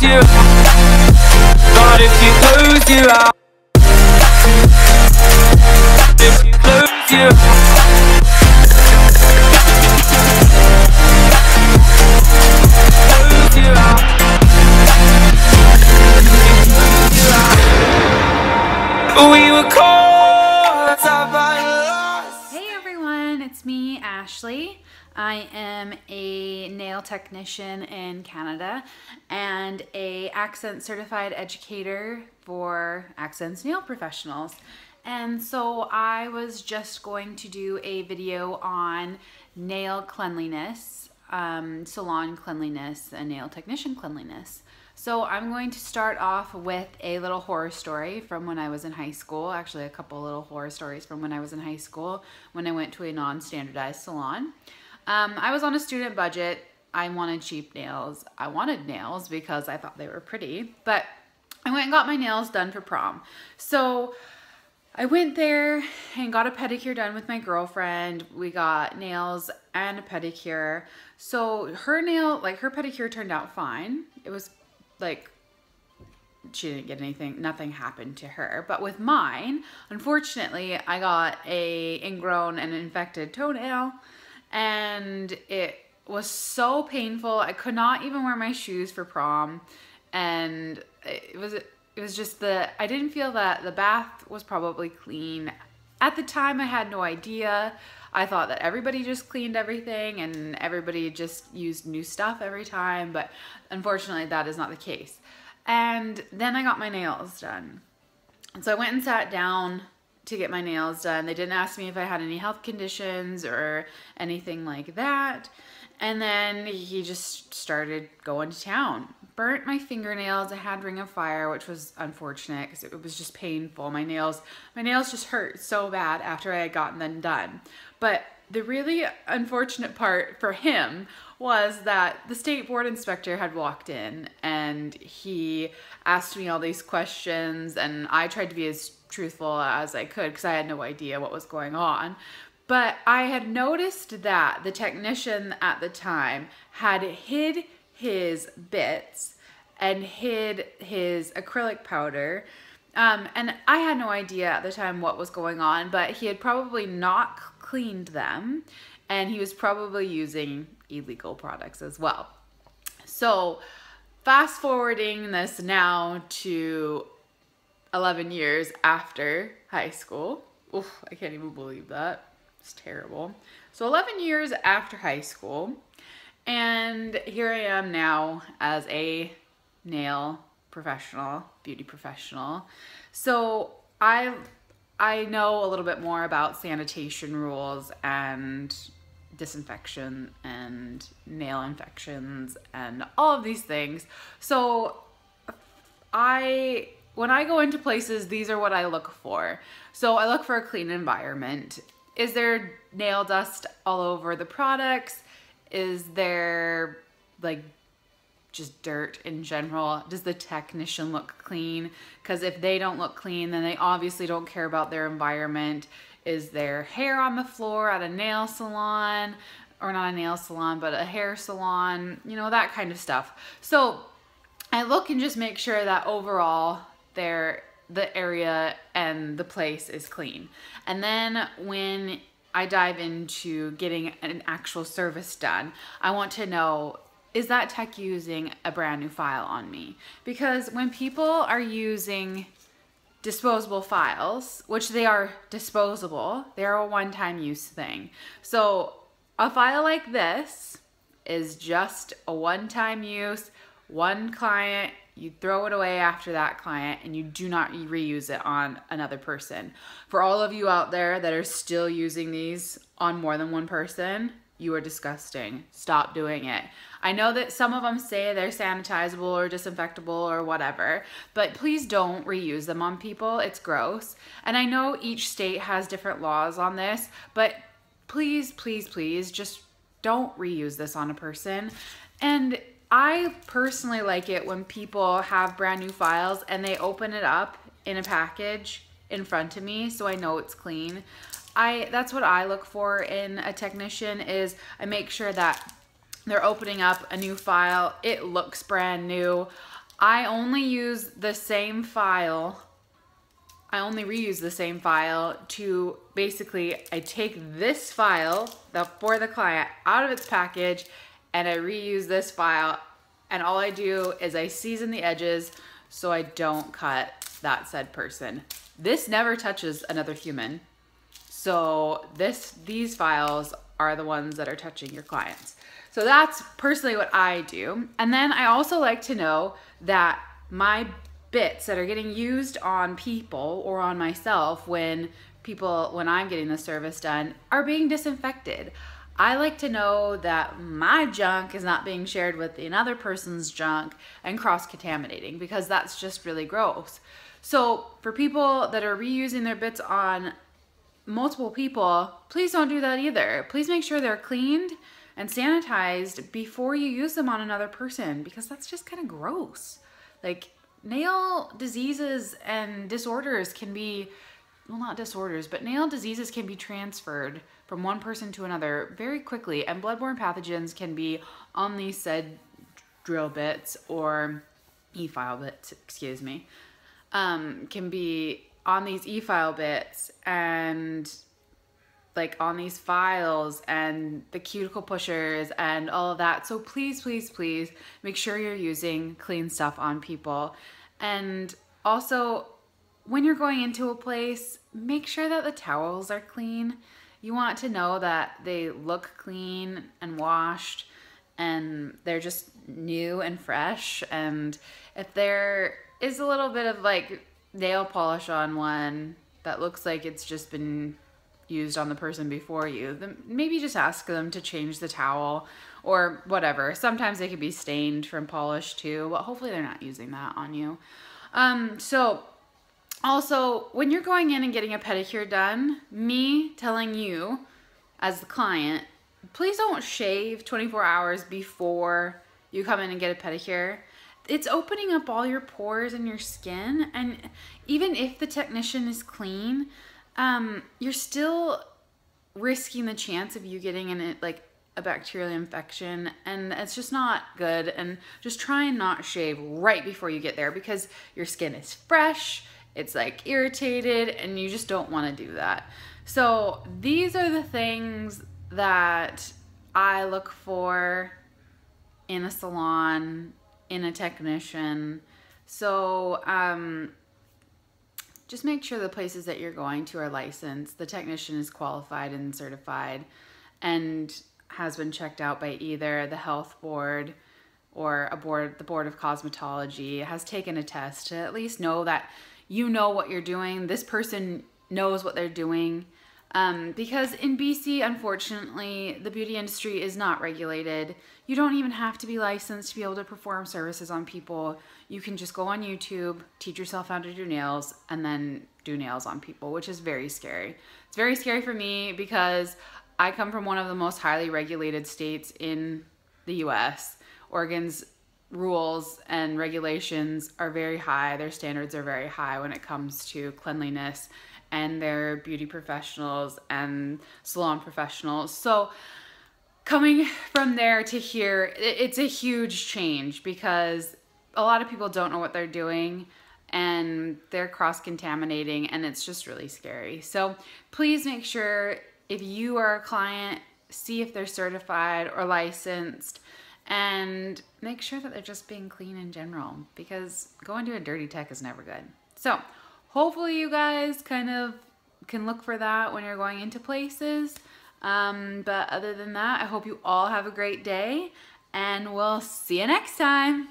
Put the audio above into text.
you out, but if you close you out, if you close you out, close you out, we were caught up and lost. Hey everyone, it's me, Ashley. I am a nail technician in Canada and a Accent certified educator for Accent's nail professionals. And so I was just going to do a video on nail cleanliness, salon cleanliness, and nail technician cleanliness. So I'm going to start off with a little horror story from when I was in high school. Actually, a couple little horror stories from when I was in high school when I went to a non-standardized salon. I was on a student budget. I wanted cheap nails. I wanted nails because I thought they were pretty, but I went and got my nails done for prom. So I went there and got a pedicure done with my girlfriend. We got nails and a pedicure. So her pedicure turned out fine. It was like, she didn't get anything, nothing happened to her. But with mine, unfortunately, I got a ingrown and infected toenail, and it was so painful. I could not even wear my shoes for prom, and it was just I didn't feel that the bath was probably clean. At the time, I had no idea. I thought that everybody just cleaned everything and everybody just used new stuff every time, but unfortunately that is not the case. And then I got my nails done. And so I went and sat down to get my nails done. They didn't ask me if I had any health conditions or anything like that. And then he just started going to town. Burnt my fingernails. I had ring of fire, which was unfortunate because it was just painful. My nails just hurt so bad after I had gotten them done. But the really unfortunate part for him was that the state board inspector had walked in and he asked me all these questions, and I tried to be as truthful as I could because I had no idea what was going on. But I had noticed that the technician at the time had hid his bits and hid his acrylic powder. And I had no idea at the time what was going on, but he had probably not cleaned them, and he was probably using illegal products as well. So fast forwarding this now to 11 years after high school. Oof, I can't even believe that. It's terrible. So 11 years after high school, and here I am now as a nail professional, beauty professional. So I know a little bit more about sanitation rules and disinfection and nail infections and all of these things. So when I go into places, these are what I look for. So I look for a clean environment. Is there nail dust all over the products? Is there like just dirt in general? Does the technician look clean? Because if they don't look clean, then they obviously don't care about their environment. Is there hair on the floor at a nail salon? Or not a nail salon, but a hair salon, you know, that kind of stuff. So I look and just make sure that overall the area and the place is clean. And then when I dive into getting an actual service done, I want to know, is that tech using a brand new file on me? Because when people are using disposable files, which they are disposable, they're a one-time use thing. So a file like this is just a one-time use, one client, you throw it away after that client, and you do not reuse it on another person. For all of you out there that are still using these on more than one person, you are disgusting. Stop doing it. I know that some of them say they're sanitizable or disinfectable or whatever, but please don't reuse them on people. It's gross. And I know each state has different laws on this, but please, please, please just don't reuse this on a person. And I personally like it when people have brand new files and they open it up in a package in front of me so I know it's clean. That's what I look for in a technician, is I make sure that they're opening up a new file, it looks brand new. I only use the same file. I only reuse the same file to basically, I take this file for the client out of its package and I reuse this file, and all I do is I season the edges so I don't cut that said person. This never touches another human. So these files are the ones that are touching your clients. So that's personally what I do. And then I also like to know that my bits that are getting used on people or on myself when I'm getting the service done are being disinfected. I like to know that my junk is not being shared with another person's junk and cross-contaminating, because that's just really gross. So for people that are reusing their bits on multiple people, please don't do that either. Please make sure they're cleaned and sanitized before you use them on another person, because that's just kind of gross. Like, nail diseases and disorders can be, well, not disorders, but nail diseases can be transferred from one person to another very quickly, and bloodborne pathogens can be on these said drill bits or e-file bits, excuse me, can be on these e-file bits and like on these files and the cuticle pushers and all of that. So please, please, please make sure you're using clean stuff on people. And also, when you're going into a place, make sure that the towels are clean. You want to know that they look clean and washed and they're just new and fresh. And if there is a little bit of like nail polish on one that looks like it's just been used on the person before you, then maybe just ask them to change the towel or whatever. Sometimes they could be stained from polish too, but hopefully they're not using that on you. So also, when you're going in and getting a pedicure done, me telling you as the client, please don't shave 24 hours before you come in and get a pedicure. It's opening up all your pores in your skin, and even if the technician is clean, you're still risking the chance of you getting a bacterial infection, and it's just not good. And just try and not shave right before you get there, because your skin is fresh, it's like irritated, and you just don't want to do that. So these are the things that I look for in a salon, in a technician. So just make sure the places that you're going to are licensed, the technician is qualified and certified and has been checked out by either the health board or the board of cosmetology, has taken a test to at least know that you know what you're doing. This person knows what they're doing. Because in BC, unfortunately, the beauty industry is not regulated. You don't even have to be licensed to be able to perform services on people. You can just go on YouTube, teach yourself how to do nails, and then do nails on people, which is very scary. It's very scary for me because I come from one of the most highly regulated states in the US. Oregon's rules and regulations are very high. Their standards are very high when it comes to cleanliness, and their beauty professionals and salon professionals. So coming from there to here, it's a huge change because a lot of people don't know what they're doing and they're cross-contaminating, and it's just really scary. So please make sure, if you are a client, see if they're certified or licensed, and make sure that they're just being clean in general, because going to a dirty tech is never good. So hopefully you guys kind of can look for that when you're going into places. But other than that, I hope you all have a great day, and we'll see you next time.